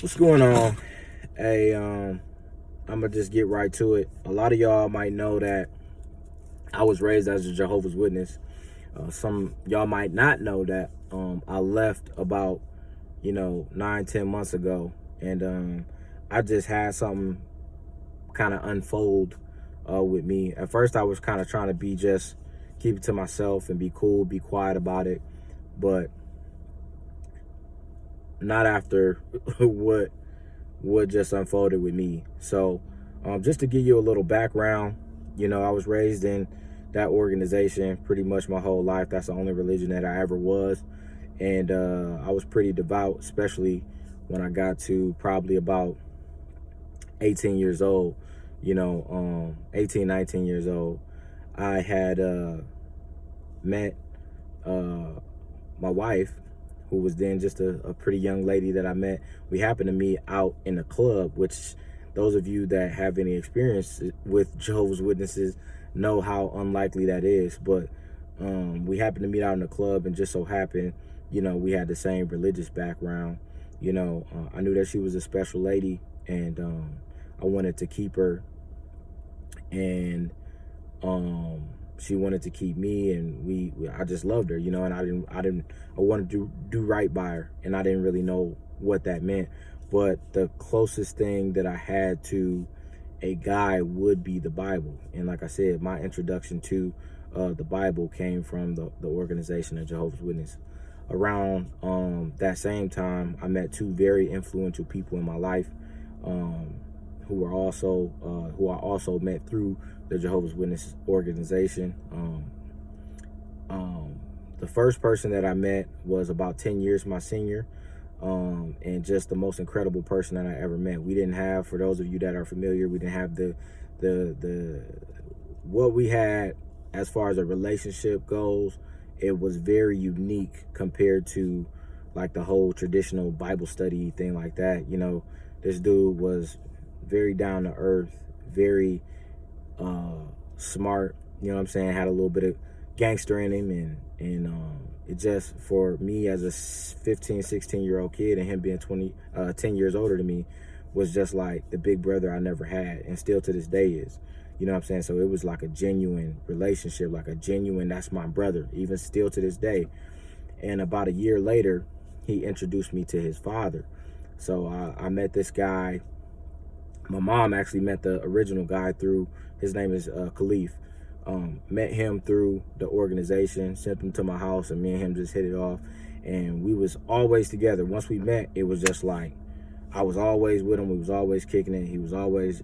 What's going on? Hey, I'm gonna just get right to it. A lot of y'all might know that I was raised as a Jehovah's Witness. Some y'all might not know that I left about 9-10 months ago, and I just had something kind of unfold with me. At first, I was kind of trying to be just keep it to myself and be cool, be quiet about it, but not after what just unfolded with me. So just to give you a little background, I was raised in that organization pretty much my whole life. That's the only religion that I ever was. And I was pretty devout, especially when I got to probably about 18 years old, 18, 19 years old. I had met my wife, who was then just a pretty young lady that I met. We happened to meet out in a club, which those of you that have any experience with Jehovah's Witnesses know how unlikely that is. But we happened to meet out in the club, and just so happened, we had the same religious background. I knew that she was a special lady, and I wanted to keep her, and she wanted to keep me, and I just loved her, and I wanted to do right by her, and I didn't really know what that meant. But the closest thing that I had to a guy would be the Bible. And like I said, my introduction to the Bible came from the organization of Jehovah's Witness. Around that same time, I met two very influential people in my life, who I also met through the Jehovah's Witness organization. The first person that I met was about 10 years my senior, and just the most incredible person that I ever met. We didn't have, for those of you that are familiar, we didn't have the what we had as far as a relationship goes. It was very unique compared to like the whole traditional Bible study thing like that. This dude was very down to earth, very smart, had a little bit of gangster in him, and it just, for me as a 15-16-year-old kid, and him being 10 years older than me, was just like the big brother I never had, and still to this day is. So it was like a genuine relationship, like a genuine, that's my brother, even still to this day. And about a year later, he introduced me to his father. So I met this guy. My mom actually met the original guy through, his name is Khalif. Met him through the organization, sent him to my house, and me and him just hit it off. And we was always together. Once we met, it was just like, I was always with him. We was always kicking it. He was always,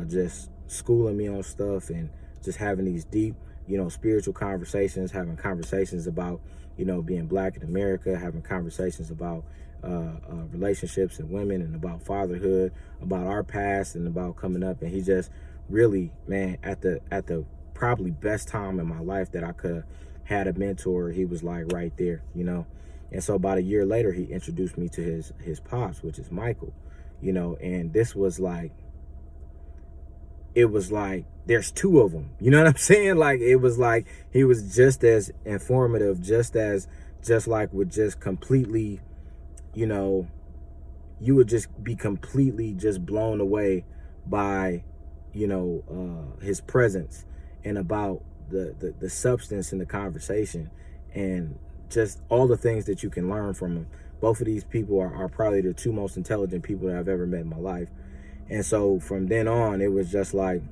just schooling me on stuff, and just having these deep, spiritual conversations, having conversations about, being black in America, having conversations about relationships and women, and about fatherhood, about our past, and about coming up. And he just really, man, at the probably best time in my life that I could have had a mentor, he was like right there, And so about a year later, he introduced me to his pops, which is Michael, and this was like, it was like there's two of them, you know what I'm saying? Like, it was like he was just as informative, just like would just completely, you would just be completely just blown away by his presence, and about the substance in the conversation, and just all the things that you can learn from him. Both of these people are probably the two most intelligent people that I've ever met in my life. And so from then on, it was just like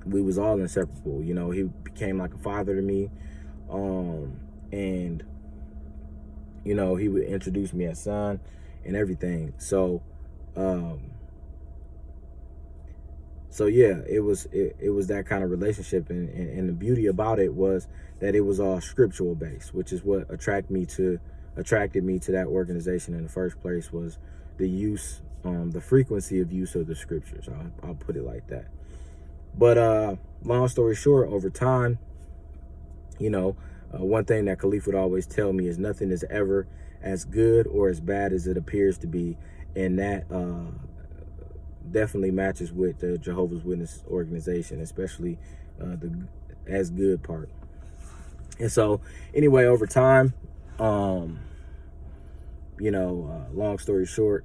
we was all inseparable. He became like a father to me, and he would introduce me as son and everything. So yeah, it was that kind of relationship, and the beauty about it was that it was all scriptural based, which is what attracted me to that organization in the first place, was the use, the frequency of use of the scriptures. I'll put it like that. But long story short, over time, one thing that Khalif would always tell me is nothing is ever as good or as bad as it appears to be, and that definitely matches with the Jehovah's Witness organization, especially the as good part. And so anyway, over time, long story short,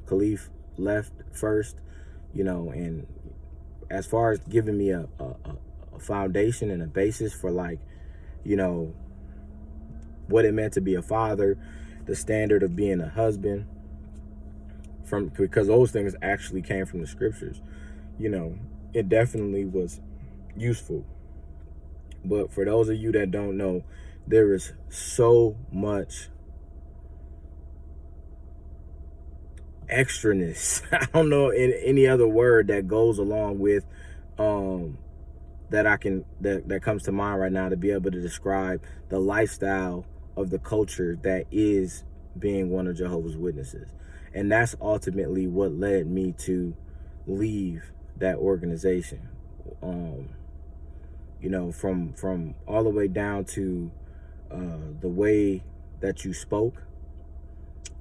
Khalif left first, and as far as giving me a foundation and a basis for, like, what it meant to be a father, the standard of being a husband, because those things actually came from the scriptures, it definitely was useful. But for those of you that don't know, there is so much extraness. I don't know any other word that goes along with that comes to mind right now to be able to describe the lifestyle of the culture that is being one of Jehovah's Witnesses. And that's ultimately what led me to leave that organization. From all the way down to the way that you spoke.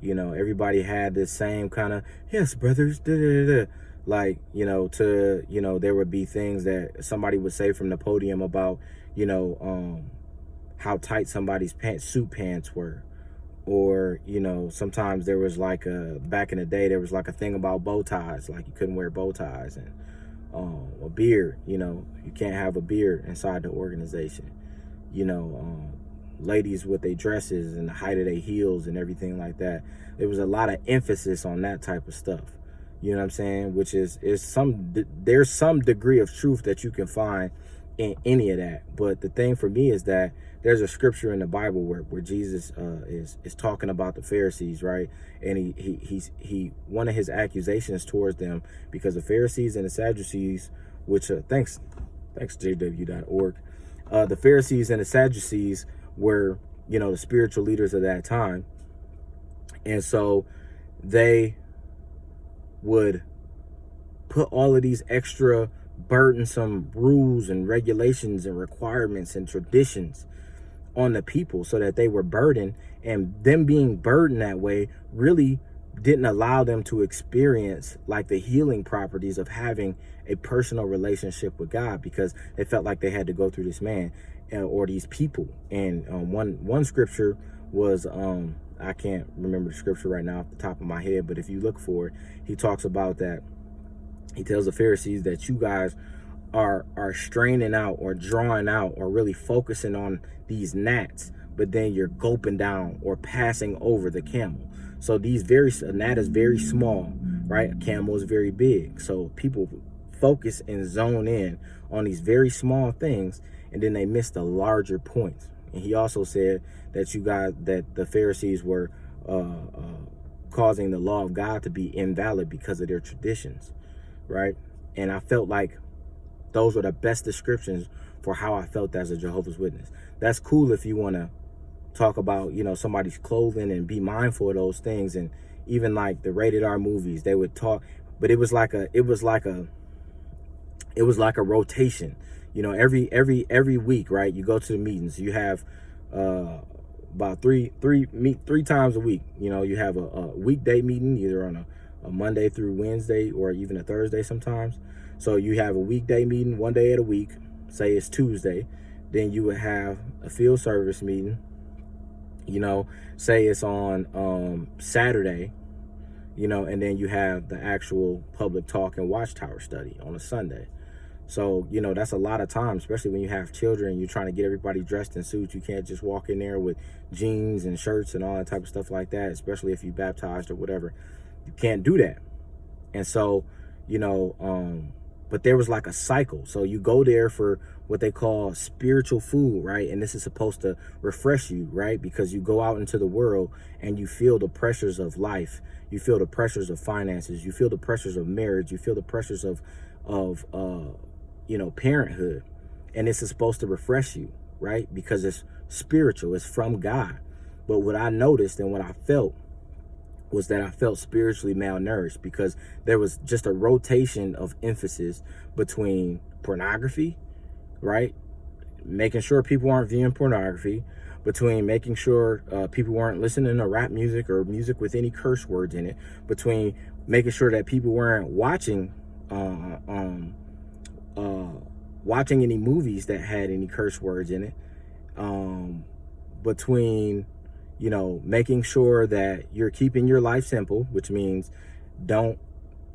Everybody had this same kind of, yes, brothers, da, da, da, da. Like, there would be things that somebody would say from the podium about, how tight somebody's suit pants were. Or, sometimes there was back in the day, there was like a thing about bow ties, like you couldn't wear bow ties, and a beard, you can't have a beard inside the organization. Ladies with their dresses and the height of their heels and everything like that. There was a lot of emphasis on that type of stuff. You know what I'm saying? Which there's some degree of truth that you can find in any of that. But the thing for me is that there's a scripture in the Bible where Jesus is talking about the Pharisees, right? And he one of his accusations towards them, because the Pharisees and the Sadducees, which thanks jw.org, the Pharisees and the Sadducees were, the spiritual leaders of that time. And so they would put all of these extra burdensome rules and regulations and requirements and traditions on the people so that they were burdened, and them being burdened that way really didn't allow them to experience like the healing properties of having a personal relationship with God, because they felt like they had to go through this man or these people. And one scripture was, I can't remember the scripture right now off the top of my head, but if you look for it, he talks about that. He tells the Pharisees that you guys are straining out or drawing out or really focusing on these gnats, but then you're gulping down or passing over the camel. So a gnat is very small, right? A camel is very big. So people focus and zone in on these very small things, and then they miss the larger points. And he also said that the Pharisees were causing the law of God to be invalid because of their traditions, right? And I felt like those were the best descriptions for how I felt as a Jehovah's Witness. That's cool if you want to talk about, somebody's clothing and be mindful of those things. And even like the rated R movies, they would talk, but it was like a rotation. Every week, right? You go to the meetings. You have about three times a week. You have a weekday meeting, either on a Monday through Wednesday or even a Thursday sometimes. So you have a weekday meeting one day of the week, say it's Tuesday. Then you would have a field service meeting, say it's on Saturday, and then you have the actual public talk and watchtower study on a Sunday. So, that's a lot of time, especially when you have children and you're trying to get everybody dressed in suits. You can't just walk in there with jeans and shirts and all that type of stuff like that, especially if you baptized or whatever. You can't do that. And so, but there was like a cycle. So you go there for what they call spiritual food, right? And this is supposed to refresh you, right? Because you go out into the world and you feel the pressures of life. You feel the pressures of finances. You feel the pressures of marriage. You feel the pressures of parenthood. And this is supposed to refresh you, right? Because it's spiritual, it's from God. But what I noticed and what I felt was that I felt spiritually malnourished, because there was just a rotation of emphasis between pornography, right? Making sure people aren't viewing pornography, between making sure people weren't listening to rap music or music with any curse words in it, between making sure that people weren't watching any movies that had any curse words in it, between you know, making sure that you're keeping your life simple, which means don't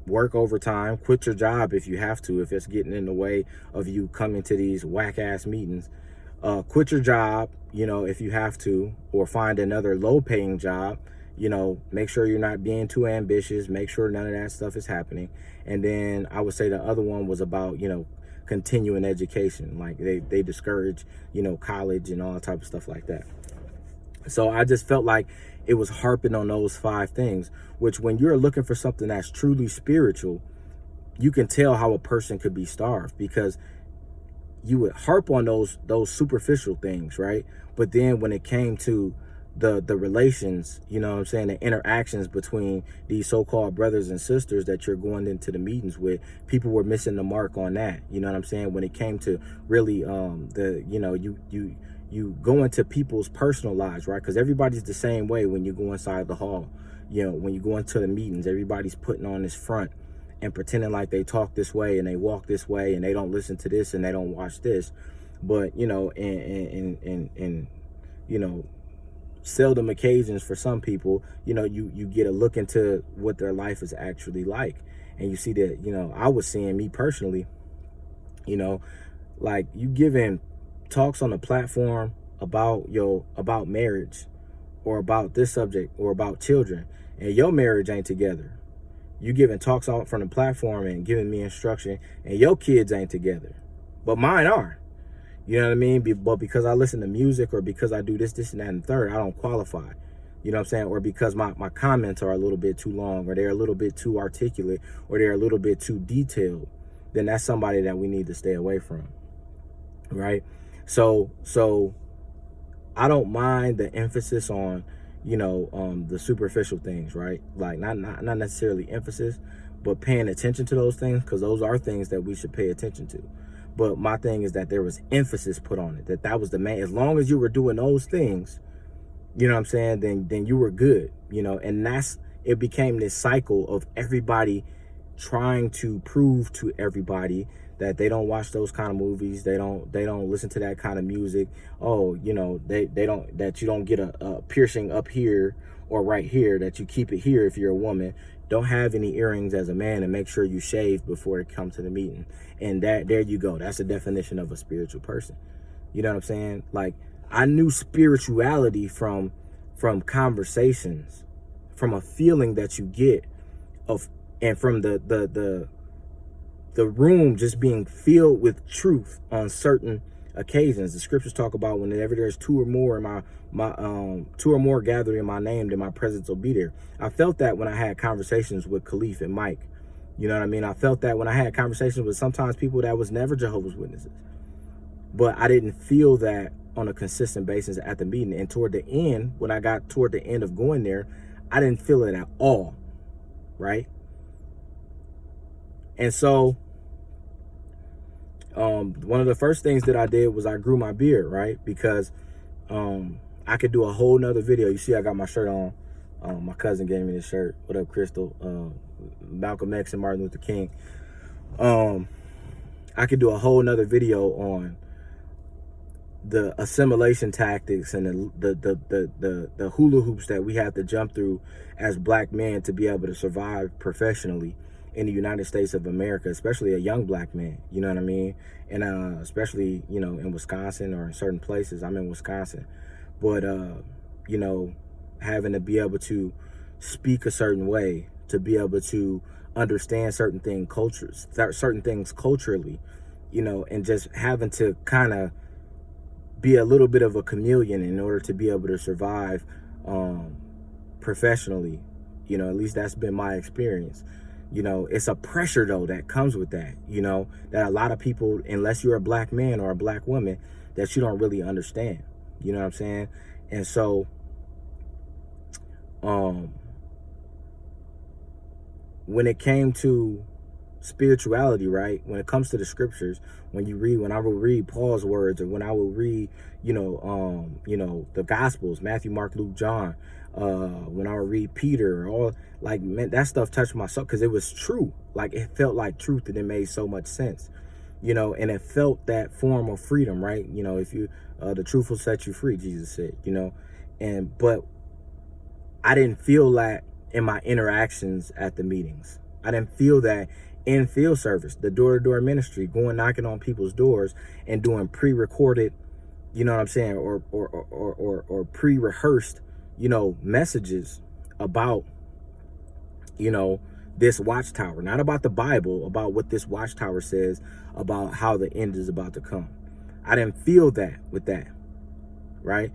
work overtime, quit your job if you have to, if it's getting in the way of you coming to these whack ass meetings. Quit your job, you know, if you have to, or find another low paying job. You know, make sure you're not being too ambitious, make sure none of that stuff is happening. And then I would say the other one was about, you know, continuing education. Like they discourage, you know, college and all that type of stuff like that. So I just felt like it was harping on those 5 things, which when you're looking for something that's truly spiritual, you can tell how a person could be starved, because you would harp on those superficial things, right? But then when it came to the relations, you know what I'm saying, the interactions between these so-called brothers and sisters that you're going into the meetings with, people were missing the mark on that. You know what I'm saying? When it came to really you know, you go into people's personal lives, right? Because everybody's the same way when you go inside the hall. You know, when you go into the meetings, everybody's putting on this front and pretending like they talk this way and they walk this way and they don't listen to this and they don't watch this. But, you know, and you know, seldom occasions for some people, you know, you get a look into what their life is actually like. And you see that, you know, I was seeing, me personally, you know, like you giving talks on the platform about about marriage or about this subject or about children, and your marriage ain't together. You giving talks out from the platform and giving me instruction, and your kids ain't together, but mine are. You know what I mean? But because I listen to music, or because I do this, and that, and third, I don't qualify. You know what I'm saying? Or because my comments are a little bit too long, or they're a little bit too articulate, or they're a little bit too detailed, then that's somebody that we need to stay away from, right? So I don't mind the emphasis on, you know, the superficial things, right? Like not necessarily emphasis, but paying attention to those things, because those are things that we should pay attention to. But my thing is that there was emphasis put on it, that was the main. As long as you were doing those things, you know what I'm saying, then you were good, you know. And it became this cycle of everybody trying to prove to everybody that they don't watch those kind of movies, they don't listen to that kind of music. Oh, you know, they don't, that you don't get a piercing up here or right here, that you keep it here if you're a woman. Don't have any earrings as a man, and make sure you shave before it comes to the meeting. And there you go. That's the definition of a spiritual person. You know what I'm saying? Like, I knew spirituality from conversations, from a feeling that you get of, and from the room just being filled with truth on certain occasions. The scriptures talk about whenever there's 2 or more in my 2 or more gathered in my name, then my presence will be there. I felt that when I had conversations with Khalif and Mike. You know what I mean? I felt that when I had conversations with sometimes people that was never Jehovah's Witnesses. But I didn't feel that on a consistent basis at the meeting. And toward the end, when I got toward the end of going there, I didn't feel it at all, right? And so one of the first things that I did was I grew my beard, right? Because I could do a whole nother video. You see I got my shirt on. My cousin gave me this shirt. What up, Crystal? Malcolm X and Martin Luther King. I could do a whole nother video on the assimilation tactics and the hula hoops that we have to jump through as black men to be able to survive professionally in the United States of America, especially a young black man, you know what I mean? And especially, you know, in Wisconsin or in certain places. I'm in Wisconsin. But, you know, having to be able to speak a certain way, to be able to understand certain things culturally, you know, and just having to kind of be a little bit of a chameleon in order to be able to survive professionally. You know, at least that's been my experience. You know, it's a pressure though that comes with that, you know, that a lot of people, unless you're a black man or a black woman, that you don't really understand. You know what I'm saying? And so when it came to spirituality, right, when it comes to the scriptures, when I will read Paul's words, or when I will read, you know, the Gospels, Matthew, Mark, Luke, John, when I would read Peter, all, like, man, that stuff touched my soul, because it was true. Like, it felt like truth, and it made so much sense, you know, and it felt that form of freedom, right? You know, if you the truth will set you free, Jesus said, you know. But I didn't feel that in my interactions at the meetings. I didn't feel that in field service, the door-to-door ministry, going knocking on people's doors and doing pre-recorded, you know what I'm saying, or pre-rehearsed, messages about, this watchtower, not about the Bible, about what this watchtower says about how the end is about to come. I didn't feel that with that, right?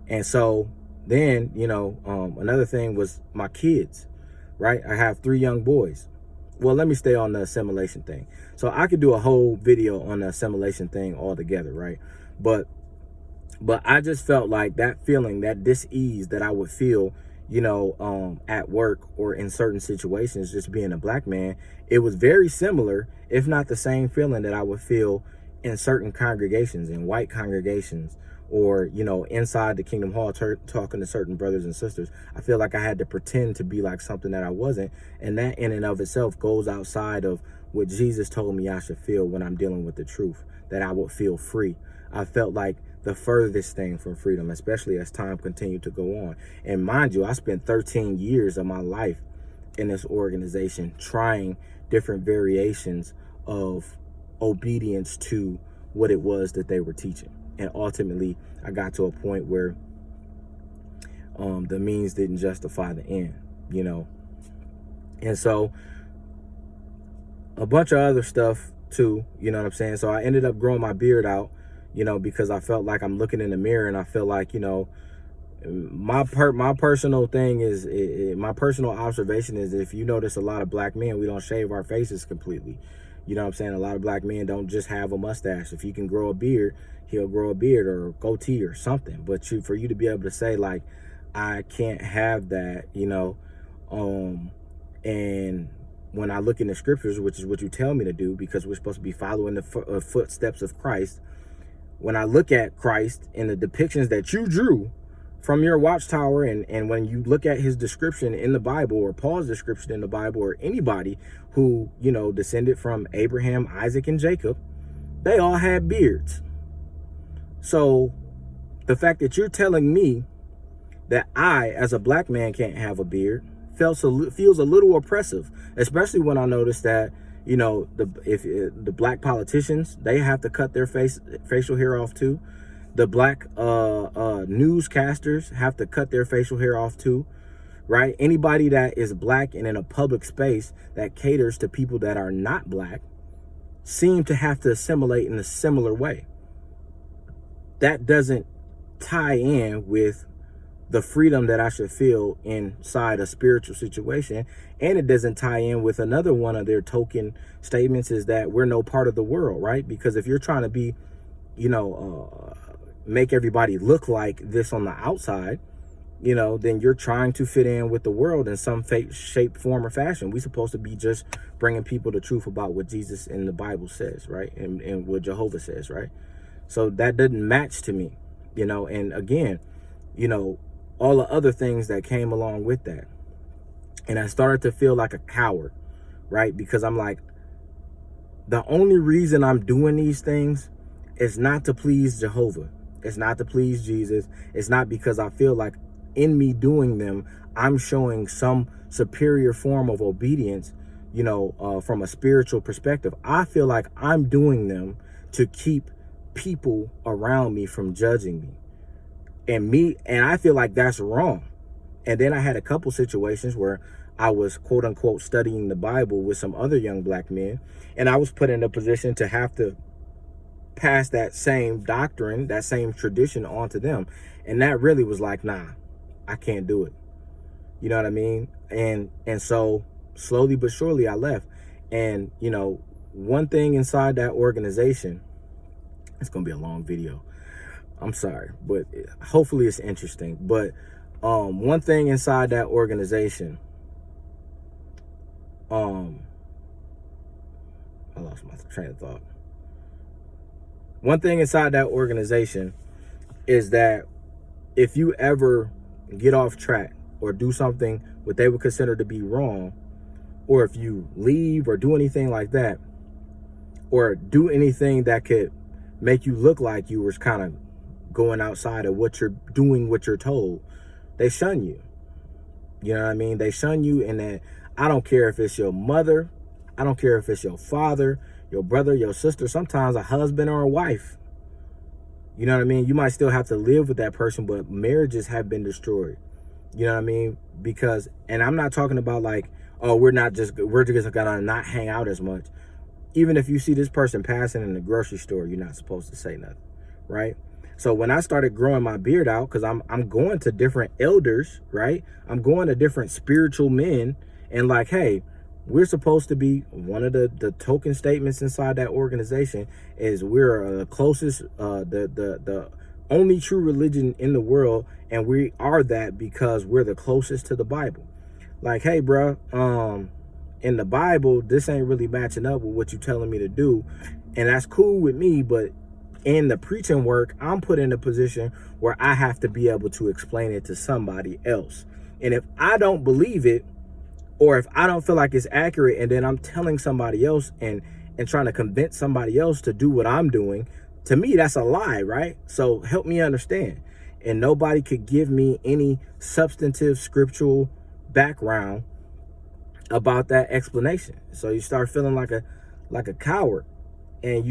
And so then, another thing was my kids, right? I have 3 young boys. Well, let me stay on the assimilation thing. So I could do a whole video on the assimilation thing altogether, right? But I just felt like that feeling, that dis-ease that I would feel, at work or in certain situations, just being a black man, it was very similar, if not the same feeling that I would feel in certain congregations, in white congregations, or, inside the Kingdom Hall talking to certain brothers and sisters. I feel like I had to pretend to be like something that I wasn't. And that in and of itself goes outside of what Jesus told me I should feel when I'm dealing with the truth, that I would feel free. I felt like the furthest thing from freedom, especially as time continued to go on. And mind you, I spent 13 years of my life in this organization trying different variations of obedience to what it was that they were teaching. And ultimately, I got to a point where the means didn't justify the end, And so a bunch of other stuff too, you know what I'm saying? So I ended up growing my beard out, because I felt like I'm looking in the mirror and I feel like, my personal thing is, my personal observation is, if you notice a lot of black men, we don't shave our faces completely. You know what I'm saying? A lot of black men don't just have a mustache. If he can grow a beard, he'll grow a beard or a goatee or something. But for you to be able to say, like, I can't have that, and when I look in the scriptures, which is what you tell me to do, because we're supposed to be following the footsteps of Christ. When I look at Christ and the depictions that you drew from your watchtower, and when you look at his description in the Bible, or Paul's description in the Bible, or anybody who, descended from Abraham, Isaac, and Jacob, they all had beards. So the fact that you're telling me that I, as a black man, can't have a beard feels a little oppressive, especially when I notice that, the black politicians, they have to cut their facial hair off too. The black newscasters have to cut their facial hair off too, right? Anybody that is black and in a public space that caters to people that are not black seem to have to assimilate in a similar way. That doesn't tie in with the freedom that I should feel inside a spiritual situation. And it doesn't tie in with another one of their token statements, is that we're no part of the world, right? Because if you're trying to be, make everybody look like this on the outside, then you're trying to fit in with the world in some shape, form, or fashion. We're supposed to be just bringing people the truth about what Jesus in the Bible says, right? And what Jehovah says, right? So that doesn't match to me, and again, all the other things that came along with that. And I started to feel like a coward, right? Because I'm like, the only reason I'm doing these things is not to please Jehovah. It's not to please Jesus. It's not because I feel like in me doing them, I'm showing some superior form of obedience, from a spiritual perspective. I feel like I'm doing them to keep people around me from judging me. And I feel like that's wrong. And then I had a couple situations where I was, quote unquote, studying the Bible with some other young black men, and I was put in a position to have to pass that same doctrine, that same tradition on to them. And that really was like, nah, I can't do it. You know what I mean? And so slowly but surely I left. And, one thing inside that organization, it's going to be a long video. I'm sorry, but hopefully it's interesting. But one thing inside that organization, I lost my train of thought. One thing inside that organization is that if you ever get off track or do something what they would consider to be wrong, or if you leave or do anything like that, or do anything that could make you look like you was kind of going outside of what you're doing, what you're told, they shun you. You know what I mean? They shun you, and that I don't care if it's your mother, I don't care if it's your father, your brother, your sister, sometimes a husband or a wife. You know what I mean? You might still have to live with that person, but marriages have been destroyed. You know what I mean? Because, and I'm not talking about like, oh, we're just gonna not hang out as much. Even if you see this person passing in the grocery store, you're not supposed to say nothing, right? So when I started growing my beard out, because I'm going to different elders, right? I'm going to different spiritual men, and like, hey, we're supposed to be, one of the token statements inside that organization is we're the closest, the only true religion in the world, and we are that because we're the closest to the Bible. Like, hey, bro, in the Bible, this ain't really matching up with what you're telling me to do, and that's cool with me, but in the preaching work, I'm put in a position where I have to be able to explain it to somebody else. And if I don't believe it, or if I don't feel like it's accurate, and then I'm telling somebody else and trying to convince somebody else to do what I'm doing, to me, that's a lie, right? So help me understand. And nobody could give me any substantive scriptural background about that explanation. So you start feeling like a coward, and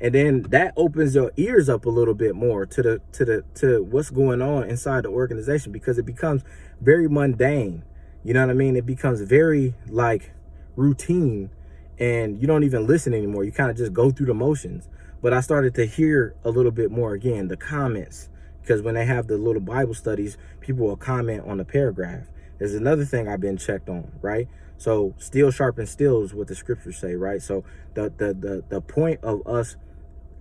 and then that opens your ears up a little bit more to what's going on inside the organization, because it becomes very mundane. You know what I mean? It becomes very like routine, and you don't even listen anymore. You kind of just go through the motions. But I started to hear a little bit more again, the comments, because when they have the little Bible studies, people will comment on the paragraph. There's another thing I've been checked on, right? So steel sharpens steel is what the scriptures say, right? So the point of us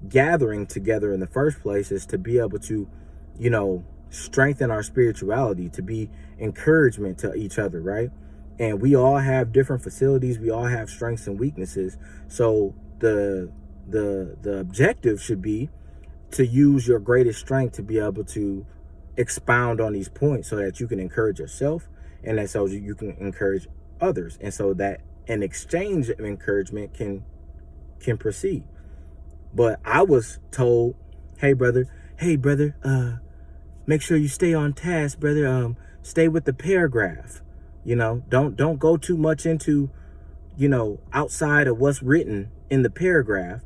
gathering together in the first place is to be able to, you know, strengthen our spirituality, to be encouragement to each other, right? And we all have different facilities, we all have strengths and weaknesses. So the objective should be to use your greatest strength to be able to expound on these points, so that you can encourage yourself, and that so you can encourage others, and so that an exchange of encouragement can proceed. But I was told, hey brother, make sure you stay on task, brother. Stay with the paragraph. You know, don't go too much into, you know, outside of what's written in the paragraph,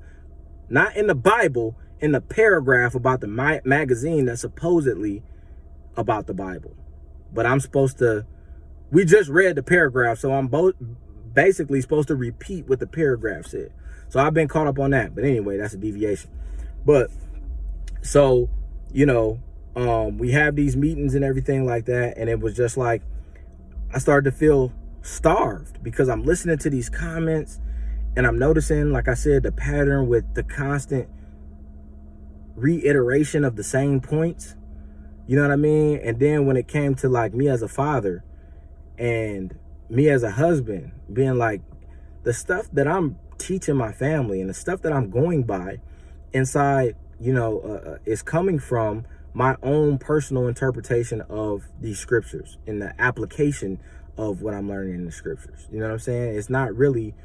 not in the Bible, in the paragraph about the magazine that's supposedly about the Bible. But I'm supposed to, we just read the paragraph, so I'm basically supposed to repeat what the paragraph said. So I've been caught up on that. But anyway, that's a deviation. But so, you know, we have these meetings and everything like that, and it was just like I started to feel starved, because I'm listening to these comments and I'm noticing, like I said, the pattern with the constant reiteration of the same points. You know what I mean? And then when it came to like me as a father and me as a husband, being like, the stuff that I'm teaching my family and the stuff that I'm going by inside, you know, is coming from my own personal interpretation of these scriptures and the application of what I'm learning in the scriptures. You know what I'm saying? It's not really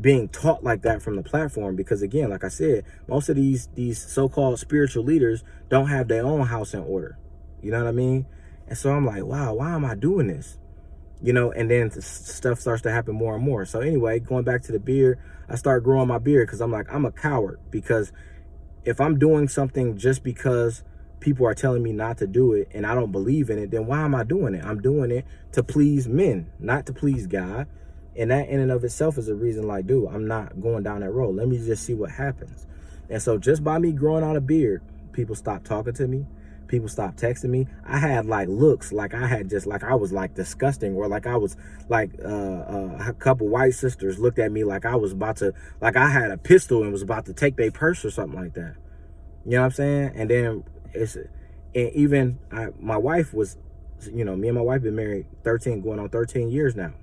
being taught like that from the platform, because again, like I said, most of these so-called spiritual leaders don't have their own house in order. You know what I mean? And so I'm like, wow, why am I doing this? You know, and then stuff starts to happen more and more. So anyway, going back to the beard, I start growing my beard because I'm like, I'm a coward, because if I'm doing something just because people are telling me not to do it and I don't believe in it, then why am I doing it? I'm doing it to please men, not to please God. And that in and of itself is a reason, like, dude, I'm not going down that road. Let me just see what happens. And so just by me growing out a beard, people stopped talking to me. People stopped texting me. I had like looks like I had just like I was like disgusting, or like I was like a couple white sisters looked at me like I was about to, like I had a pistol and was about to take their purse or something like that. You know what I'm saying? And then my wife was, you know, me and my wife been married 13 years now.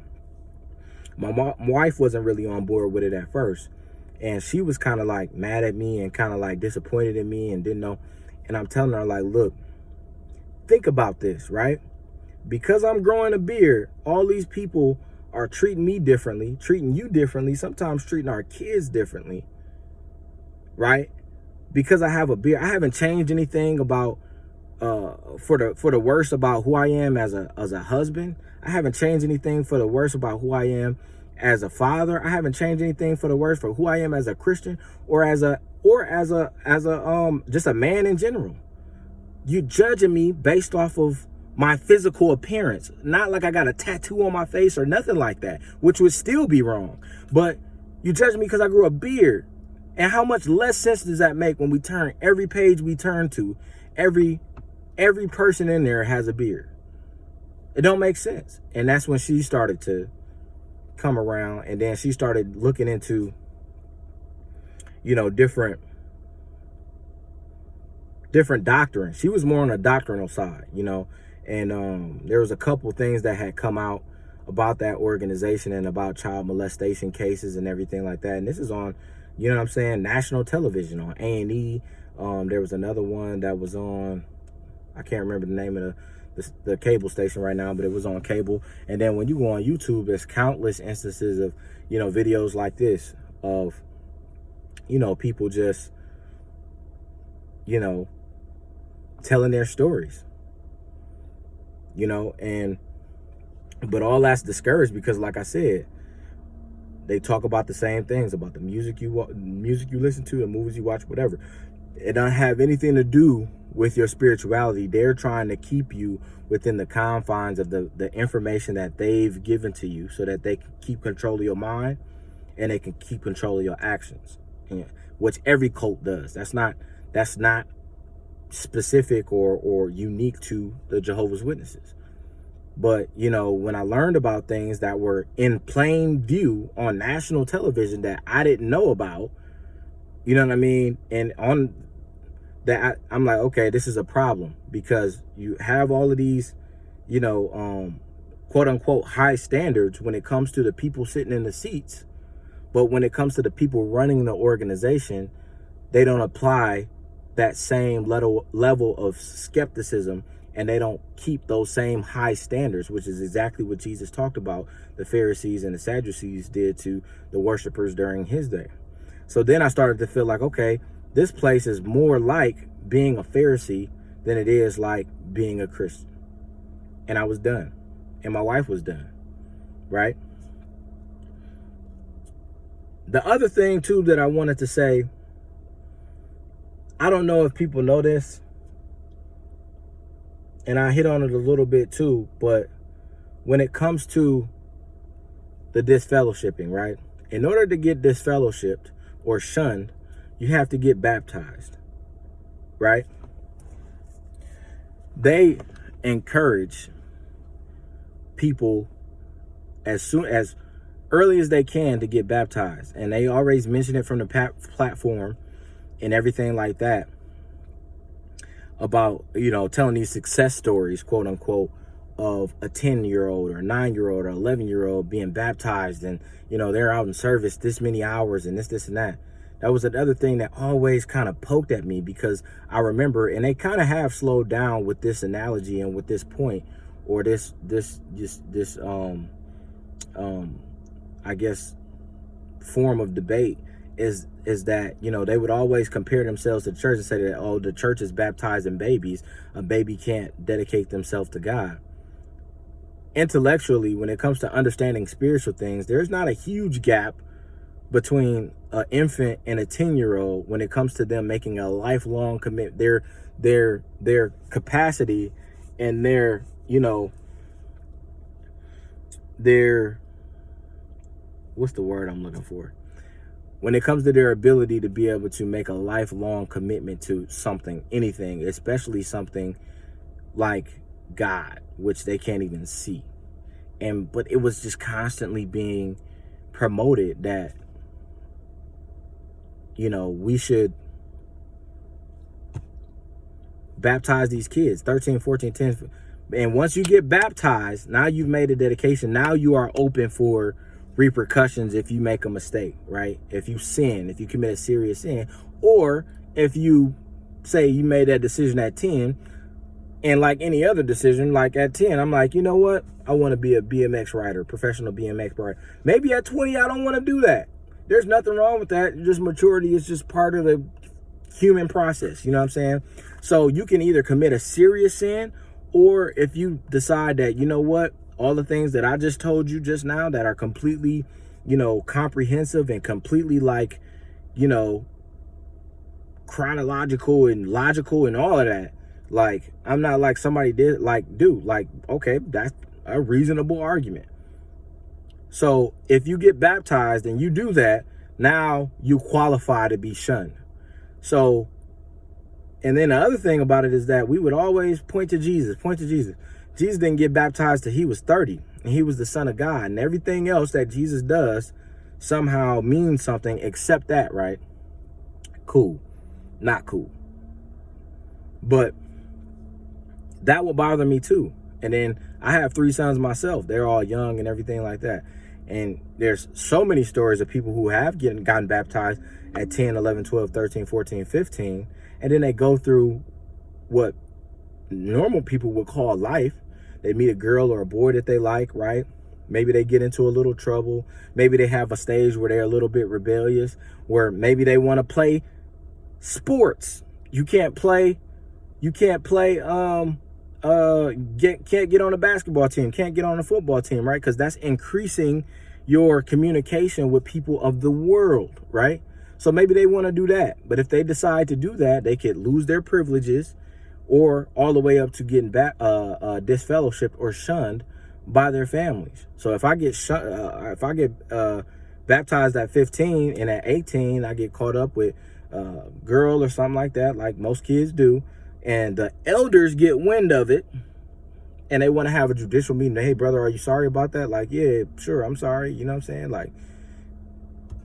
My wife wasn't really on board with it at first, and she was kind of like mad at me and kind of like disappointed in me and didn't know. And I'm telling her, like, look, think about this, right? Because I'm growing a beard, all these people are treating me differently, treating you differently, sometimes treating our kids differently, right? Because I have a beard. I haven't changed anything about for the worse about who I am as a husband. I haven't changed anything for the worse about who I am as a father. I haven't changed anything for the worse for who I am as a Christian or as a just a man in general. You judging me based off of my physical appearance, not like I got a tattoo on my face or nothing like that, which would still be wrong. But you judge me because I grew a beard. And how much less sense does that make when we turn every page we turn to, every person in there has a beard? It don't make sense. And that's when she started to come around, and then she started looking into, different doctrine. She was more on the doctrinal side, and there was a couple things that had come out about that organization and about child molestation cases and everything like that. And this is on, national television, on A&E. There was another one that was on, I can't remember the name of the cable station right now, but it was on cable. And then when you go on YouTube, there's countless instances of, videos like this of, people just, telling their stories, but all that's discouraged because, like I said, they talk about the same things, about the music you listen to, the movies you watch, whatever. It don't have anything to do with your spirituality. They're trying to keep you within the confines of the information that they've given to you so that they can keep control of your mind and they can keep control of your actions, which every cult does. That's not specific or unique to the Jehovah's Witnesses. But, when I learned about things that were in plain view on national television that I didn't know about, you know what I mean? And on that, I'm like, okay, this is a problem, because you have all of these, quote unquote high standards when it comes to the people sitting in the seats. But when it comes to the people running the organization, they don't apply that same level of skepticism, and they don't keep those same high standards, which is exactly what Jesus talked about the Pharisees and the Sadducees did to the worshipers during his day. So then I started to feel like, okay, this place is more like being a Pharisee than it is like being a Christian. And I was done. And my wife was done. Right? The other thing, too, that I wanted to say, I don't know if people know this, and I hit on it a little bit too, but when it comes to the disfellowshipping, right? In order to get disfellowshipped or shunned, you have to get baptized, right? They encourage people as early as they can to get baptized, and they always mention it from the platform and everything like that, about, telling these success stories, quote unquote, of a 10-year-old or a 9-year-old or 11-year-old being baptized, and, they're out in service this many hours and this and that. That was another thing that always kind of poked at me, because I remember, and they kind of have slowed down with this analogy and with this point, or this I guess form of debate, is that, they would always compare themselves to the church and say that, oh, the church is baptizing babies. A baby can't dedicate themselves to God. Intellectually, when it comes to understanding spiritual things, there's not a huge gap between an infant and a 10-year-old when it comes to them making a lifelong commitment. Their capacity and their what's the word I'm looking for? When it comes to their ability to be able to make a lifelong commitment to something, anything, especially something like God, which they can't even see. But it was just constantly being promoted that, we should baptize these kids, 13, 14, 10. And once you get baptized, now you've made a dedication. Now you are open for repercussions if you make a mistake, right? If you sin, if you commit a serious sin, or if you say you made that decision at 10, and like any other decision, like at 10, I'm like, you know what? I want to be a BMX rider, professional BMX rider. Maybe at 20, I don't want to do that. There's nothing wrong with that. Just maturity is just part of the human process. You know what I'm saying? So you can either commit a serious sin, or if you decide that, you know what, all the things that I just told you just now that are completely, you know, comprehensive and completely like, you know, chronological and logical and all of that, like, I'm not like somebody did, like, dude, like, okay, that's a reasonable argument. So if you get baptized and you do that, now you qualify to be shunned. So, and then the other thing about it is that we would always point to Jesus. Jesus didn't get baptized till he was 30, and he was the Son of God, and everything else that Jesus does somehow means something except that, right? Cool. Not cool. But that will bother me too. And then I have 3 sons myself. They're all young and everything like that. And there's so many stories of people who have gotten baptized at 10, 11, 12, 13, 14, 15. And then they go through what normal people would call life. They meet a girl or a boy that they like, right? Maybe they get into a little trouble. Maybe they have a stage where they're a little bit rebellious, where maybe they want to play sports. Can't get on a basketball team, can't get on a football team, right? Because that's increasing your communication with people of the world, right? So maybe they want to do that. But if they decide to do that, they could lose their privileges, or all the way up to getting disfellowshipped or shunned by their families. So if I get baptized at 15 and at 18 I get caught up with a girl or something like that, like most kids do, and the elders get wind of it and they want to have a judicial meeting. Hey, brother, are you sorry about that? Like, yeah, sure, I'm sorry. You know what I'm saying? Like,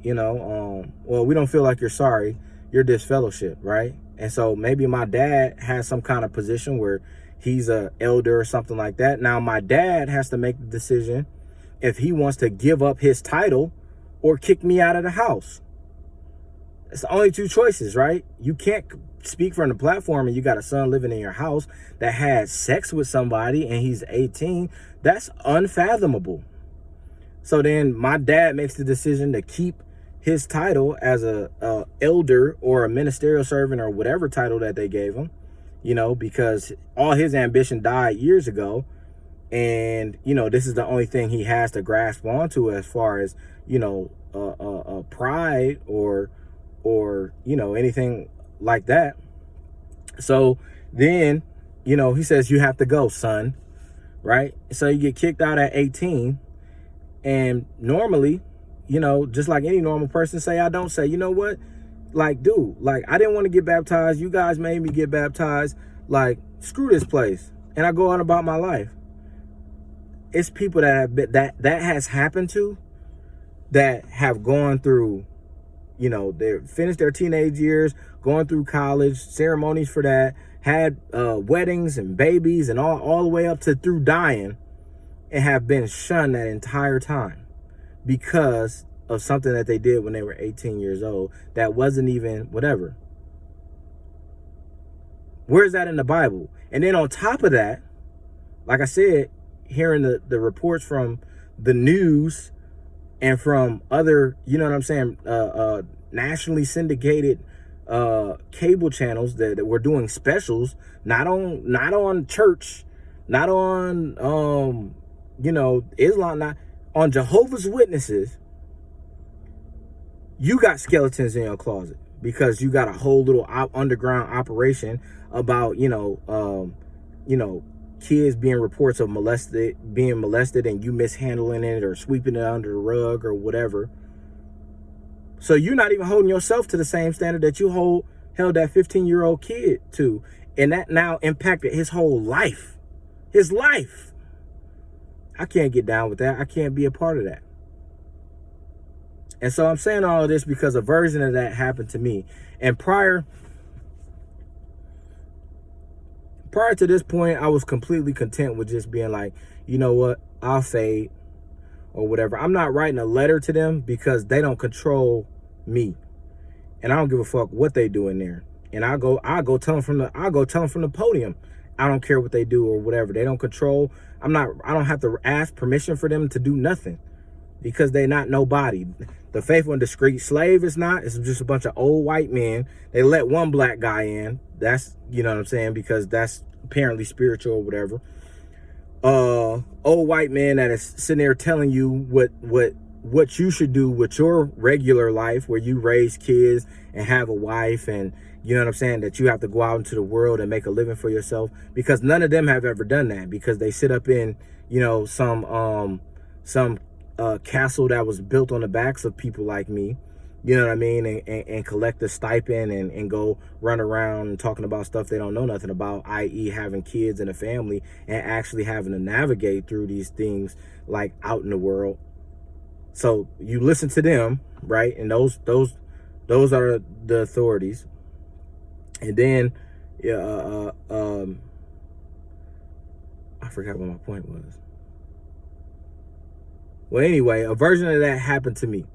you know, well, we don't feel like you're sorry. You're disfellowship, right? And so maybe my dad has some kind of position where he's a elder or something like that. Now my dad has to make the decision if he wants to give up his title or kick me out of the house. It's the only 2 choices, right? You can't speak from the platform and you got a son living in your house that had sex with somebody and he's 18. That's unfathomable. So then my dad makes the decision to keep his title as a elder or a ministerial servant or whatever title that they gave him, you know, because all his ambition died years ago. And, you know, this is the only thing he has to grasp onto as far as, you know, pride or, you know, anything like that. So then, you know, he says, you have to go, son. Right. So you get kicked out at 18. And normally, you know, just like any normal person, say, I don't say, you know what? Like, dude, like, I didn't want to get baptized. You guys made me get baptized. Like, screw this place. And I go on about my life. It's people that have been, that has happened to, that have gone through, you know, they finished their teenage years, going through college, ceremonies for that, had weddings and babies and all the way up to through dying, and have been shunned that entire time because of something that they did when they were 18 years old that wasn't even whatever. Where's that in the Bible? And then on top of that, like I said, hearing the reports from the news and from other, you know what I'm saying, nationally syndicated cable channels that were doing specials, not on church, not on you know, Islam, not on Jehovah's Witnesses. You got skeletons in your closet because you got a whole little underground operation about, you know, kids being reports of being molested and you mishandling it or sweeping it under the rug or whatever. So you're not even holding yourself to the same standard that you held that 15-year-old kid to. And that now impacted his whole life. His life. I can't get down with that. I can't be a part of that. And so I'm saying all of this because a version of that happened to me. And prior to this point, I was completely content with just being like, you know what, I'll fade or whatever. I'm not writing a letter to them because they don't control me. And I don't give a fuck what they do in there. And I'll go tell them from the podium. I don't care what they do or whatever. They don't control. I don't have to ask permission for them to do nothing. because they're not nobody. The faithful and discreet slave is not. It's just a bunch of old white men. They let one black guy in. That's, you know what I'm saying, because that's apparently spiritual or whatever. Old white man that is sitting there telling you what you should do with your regular life, where you raise kids and have a wife, and you know what I'm saying, that you have to go out into the world and make a living for yourself, because none of them have ever done that, because they sit up in, you know, some castle that was built on the backs of people like me, you know what I mean, and collect a stipend and go run around talking about stuff they don't know nothing about, i.e. having kids and a family, and actually having to navigate through these things like out in the world. So you listen to them, right? And those are the authorities. And then I forgot what my point was. Well, anyway, a version of that happened to me.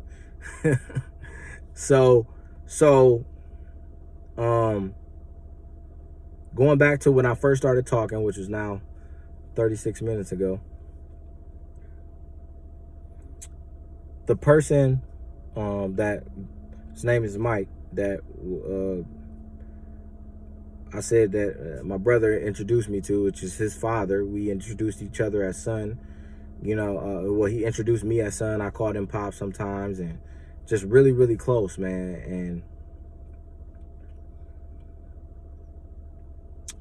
So going back to when I first started talking, which was now 36 minutes ago, the person that his name is Mike, that I said that my brother introduced me to, which is his father. We introduced each other as son. You know, well, he introduced me as son. I called him Pop sometimes, and just really, really close, man. And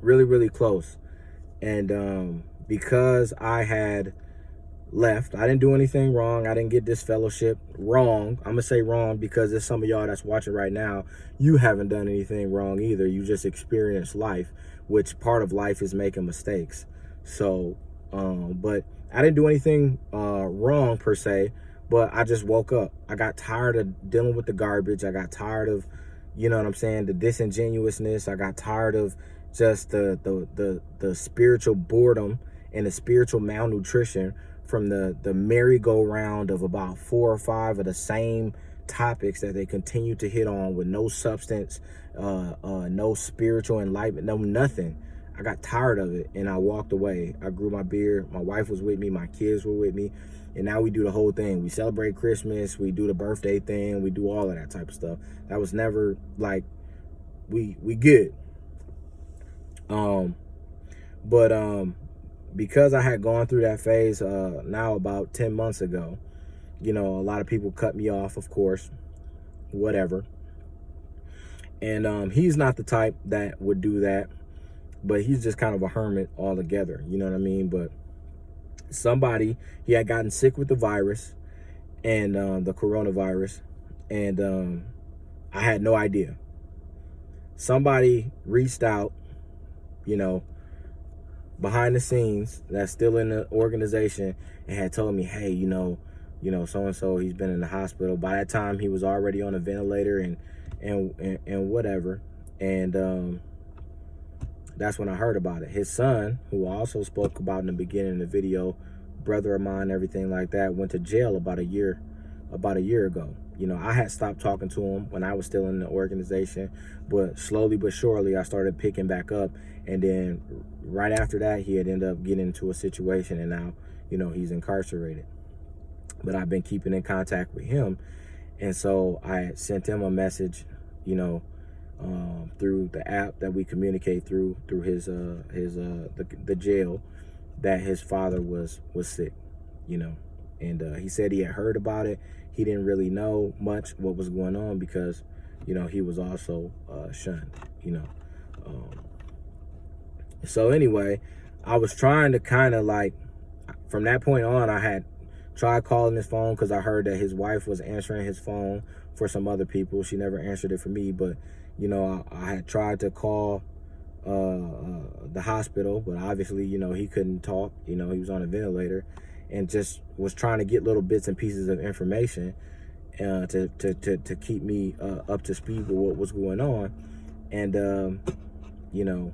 really, really close. And because I had left, I didn't do anything wrong. I didn't get this fellowship wrong. I'm gonna say wrong because there's some of y'all that's watching right now, you haven't done anything wrong either. You just experienced life, which part of life is making mistakes. So but I didn't do anything wrong per se, but I just woke up. I got tired of dealing with the garbage. I got tired of, you know what I'm saying, the disingenuousness. I got tired of just the spiritual boredom and the spiritual malnutrition from the merry-go-round of about 4 or 5 of the same topics that they continue to hit on with no substance, no spiritual enlightenment, no nothing. I got tired of it and I walked away. I grew my beard. My wife was with me. My kids were with me. And now we do the whole thing. We celebrate Christmas. We do the birthday thing. We do all of that type of stuff. That was never like, we good. Because I had gone through that phase now about 10 months ago, you know, a lot of people cut me off, of course, whatever. And he's not the type that would do that, but he's just kind of a hermit altogether, you know what I mean? But he had gotten sick with the virus and the coronavirus, and I had no idea. Somebody reached out, you know, behind the scenes, that's still in the organization, and had told me, hey, you know, so-and-so, he's been in the hospital. By that time, he was already on a ventilator and whatever. And that's when I heard about it. His son, who I also spoke about in the beginning of the video, brother of mine, everything like that, went to jail about a year ago. You know, I had stopped talking to him when I was still in the organization, but slowly but surely I started picking back up. And then right after that, he had ended up getting into a situation, and now, you know, he's incarcerated. But I've been keeping in contact with him. And so I sent him a message, you know, through the app that we communicate through the jail, that his father was sick, you know. And he said he had heard about it. He didn't really know much what was going on because, you know, he was also shunned, you know. So anyway, I was trying to kind of like, from that point on, I had tried calling his phone because I heard that his wife was answering his phone for some other people. She never answered it for me, but, you know, I had tried to call the hospital, but obviously, you know, he couldn't talk. You know, he was on a ventilator, and just was trying to get little bits and pieces of information to keep me up to speed with what was going on. And, you know,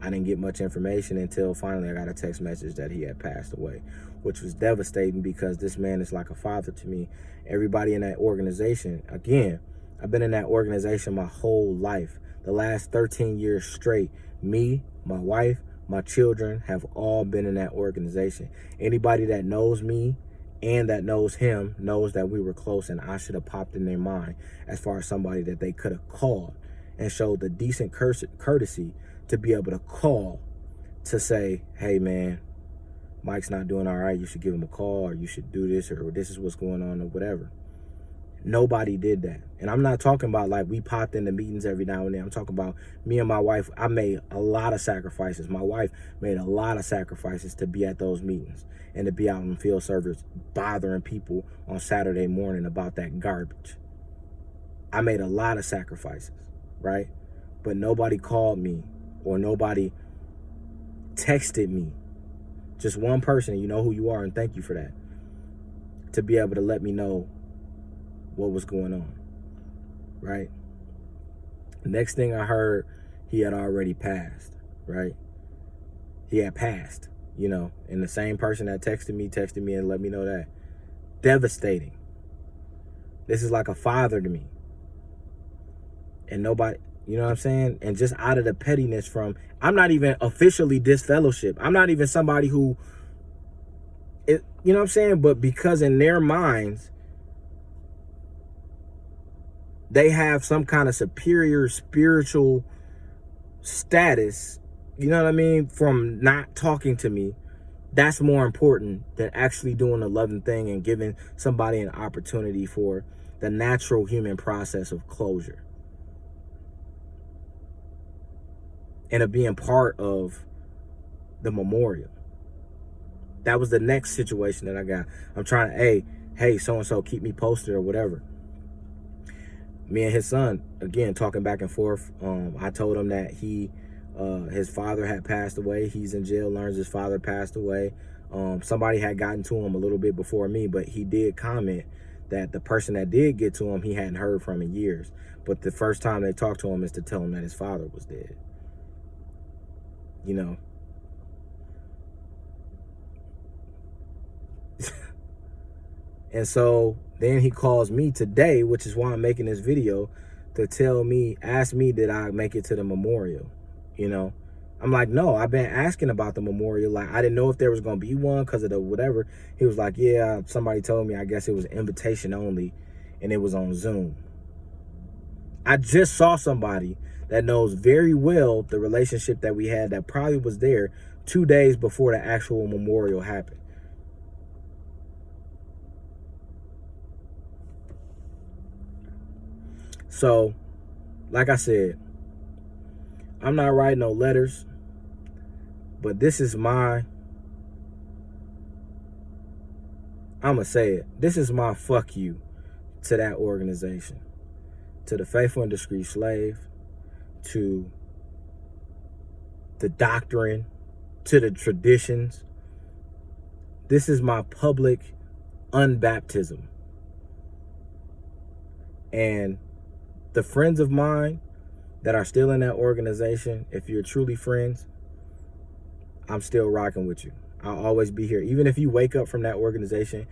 I didn't get much information until finally I got a text message that he had passed away, which was devastating because this man is like a father to me. Everybody in that organization, again, I've been in that organization my whole life. The last 13 years straight, me, my wife, my children have all been in that organization. Anybody that knows me and that knows him knows that we were close, and I should have popped in their mind as far as somebody that they could have called and showed the decent courtesy to be able to call to say, hey man, Mike's not doing all right, you should give him a call, or you should do this, or this is what's going on, or whatever. Nobody did that. And I'm not talking about like we popped into meetings every now and then. I'm talking about me and my wife. I made a lot of sacrifices. My wife made a lot of sacrifices to be at those meetings and to be out in field service bothering people on Saturday morning about that garbage. I made a lot of sacrifices, right? But nobody called me or nobody texted me. Just one person, you know who you are, and thank you for that, to be able to let me know what was going on, right? Next thing I heard, he had already passed, right? He had passed, you know, and the same person that texted me and let me know that. Devastating. This is like a father to me. And nobody, you know what I'm saying? And just out of the pettiness from, I'm not even officially disfellowship. I'm not even somebody who, you know what I'm saying? But because in their minds, they have some kind of superior spiritual status, you know what I mean, from not talking to me. That's more important than actually doing the loving thing and giving somebody an opportunity for the natural human process of closure and of being part of the memorial. That was the next situation that I got. I'm trying to, hey, so-and-so, keep me posted or whatever. Me and his son, again, talking back and forth. I told him that his father had passed away. He's in jail, learns his father passed away. Somebody had gotten to him a little bit before me, but he did comment that the person that did get to him, he hadn't heard from in years. But the first time they talked to him is to tell him that his father was dead. You know. And so then he calls me today, which is why I'm making this video, to ask me, did I make it to the memorial? You know, I'm like, no, I've been asking about the memorial. Like, I didn't know if there was going to be one because of the whatever. He was like, yeah, somebody told me, I guess it was invitation only, and it was on Zoom. I just saw somebody that knows very well the relationship that we had that probably was there 2 days before the actual memorial happened. So, like I said, I'm not writing no letters, but this is I'm going to say it. This is my fuck you to that organization, to the faithful and discreet slave, to the doctrine, to the traditions. This is my public unbaptism. And the friends of mine that are still in that organization, if you're truly friends, I'm still rocking with you. I'll always be here. Even if you wake up from that organization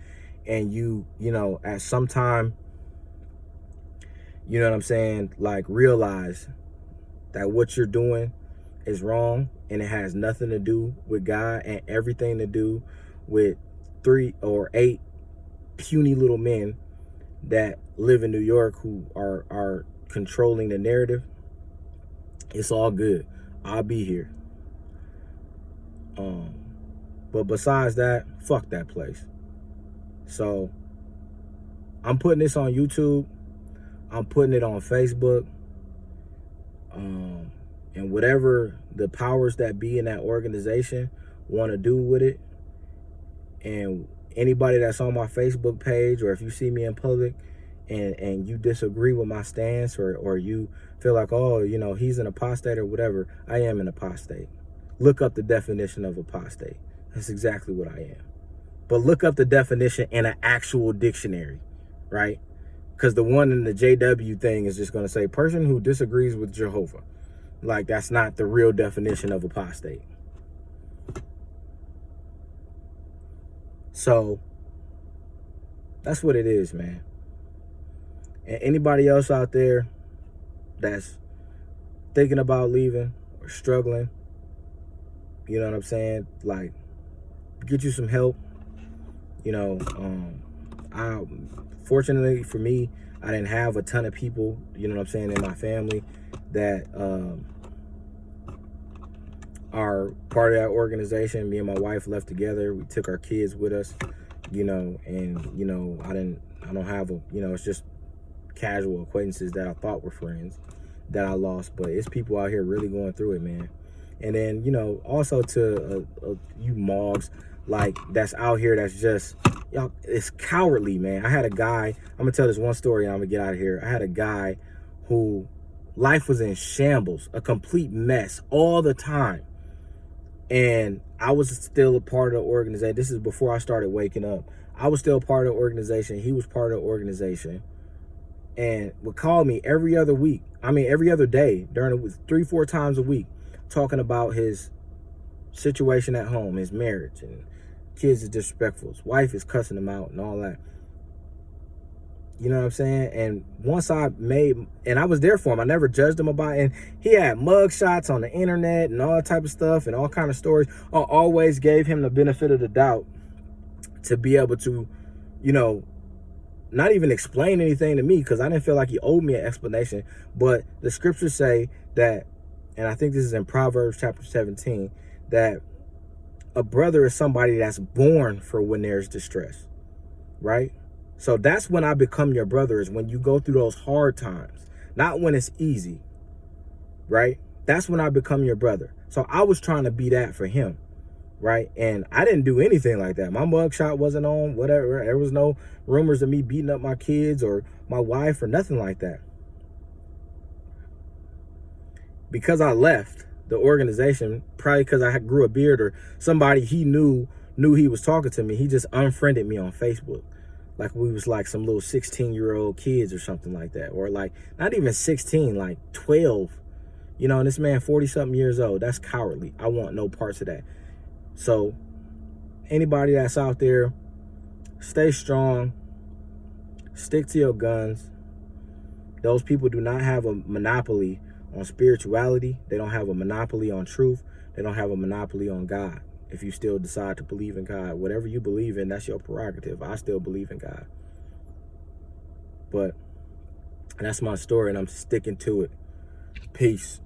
and you know, at some time, you know what I'm saying, like realize that what you're doing is wrong and it has nothing to do with God and everything to do with 3 or 8 puny little men that live in New York who are controlling the narrative. It's all good. I'll be here. But besides that, fuck that place. So I'm putting this on YouTube. I'm putting it on Facebook. And whatever the powers that be in that organization want to do with it, and anybody that's on my Facebook page, or if you see me in public and you disagree with my stance, or you feel like, oh, you know, he's an apostate or whatever, I am an apostate. Look up the definition of apostate. That's exactly what I am. But look up the definition in an actual dictionary, right? Because the one in the JW thing is just going to say person who disagrees with Jehovah. Like, that's not the real definition of apostate. So that's what it is, man. And anybody else out there that's thinking about leaving or struggling, you know what I'm saying? Like, get you some help. You know, I fortunately for me, I didn't have a ton of people, you know what I'm saying, in my family that are part of that organization. Me and my wife left together. We took our kids with us, you know, and you know, I don't have a, you know, it's just casual acquaintances that I thought were friends that I lost, but it's people out here really going through it, man. And then, you know, also to you mogs like that's out here that's just, y'all, it's cowardly, man. I had a guy, I'm gonna tell this one story and I'm gonna get out of here. I had a guy who life was in shambles, a complete mess all the time. And I was still a part of the organization. This is before I started waking up. I was still part of the organization. He was part of the organization, and would call me every other week. I mean, every other day during the 3-4 times a week, talking about his situation at home, his marriage, and kids is disrespectful. His wife is cussing him out and all that. You know what I'm saying? And once I made, and I was there for him, I never judged him about it. And he had mug shots on the internet and all that type of stuff and all kind of stories. I always gave him the benefit of the doubt to be able to, you know, not even explain anything to me, because I didn't feel like he owed me an explanation. But the scriptures say that, and I think this is in Proverbs chapter 17, that a brother is somebody that's born for when there's distress, right? So that's when I become your brother, is when you go through those hard times, not when it's easy, right? That's when I become your brother. So I was trying to be that for him, right? And I didn't do anything like that. My mugshot wasn't on, whatever. There was no rumors of me beating up my kids or my wife or nothing like that. Because I left the organization, probably because I grew a beard, or somebody he knew he was talking to me, he just unfriended me on Facebook. Like we was like some little 16-year-old kids or something like that. Or like, not even 16, like 12. You know, and this man 40-something years old. That's cowardly. I want no parts of that. So anybody that's out there, stay strong. Stick to your guns. Those people do not have a monopoly on spirituality. They don't have a monopoly on truth. They don't have a monopoly on God. If you still decide to believe in God, whatever you believe in, that's your prerogative. I still believe in God. But that's my story, and I'm sticking to it. Peace.